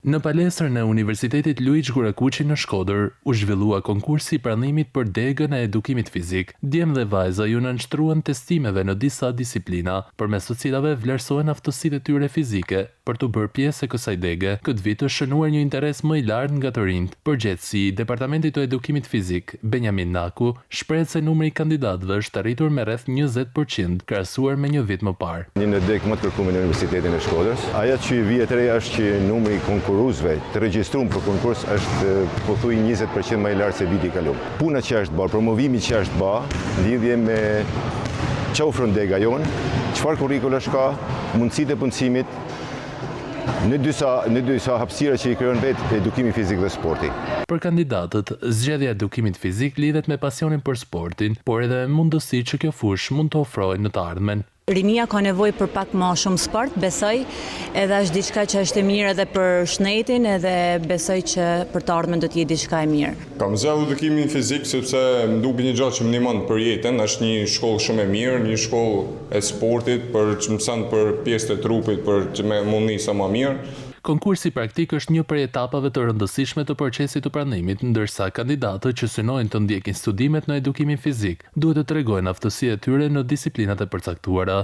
Në palestrën e Universitetit Luiç Gurakuçi në Shkodër, u zhvillua konkursi i pranimit për degën e edukimit fizik. Djemë dhe vajza ju nënshtruan testimeve në disa disiplina, përmes të cilave vlerësohen aftësitë e tyre fizike për të bërë pjesë e kësaj dege. Këtë vit është shënuar një interes më i lartë nga të rinjt. Përgjithësi i Departamentit të Edukimit Fizik, Benjamin Naku, shprehet se numri i kandidatëve është arritur me rreth 20%, krahasuar me një vit më parë. Një degë më të kërkuar në Universitetin e Shkodrës. Ajo që vjet re është që numri i konkurruesve të regjistruar për konkurs është pothuaj 20% më i lartë se viti i kaluar. Puna që është bërë, promovimi që është bërë, lidhje me çfarë ofron dega jon, çfarë kurrikulash ka, mundësitë e punësimit, në dysa hapësira që i krijon vetë edukimi fizik dhe sporti. Për kandidatët, zgjedhja e edukimit fizik lidhet me pasionin për sportin, por edhe me mundësitë që kjo fushë mund të ofrojë në të ardhmen. Rinia ka nevojë për pak më shumë sport, besoj, edhe është diçka që është e mirë edhe për shëndetin, edhe besoj që për të ardhmen do të jetë diçka e mirë. Kam zgjedhur edukimin fizik sepse më duket një gjë që më ndihmon për jetën, është një shkollë shumë e mirë, një shkollë e sportit për të mësuar për pjesët e trupit, për të më mundi sa më mirë. Konkursi praktik është një prej etapave të rëndësishme të procesit të pranimit, ndërsa kandidatët që synojnë të ndjekin studimet në edukimin fizik duhet të tregojnë aftësitë e tyre në disiplinat e përcaktuara.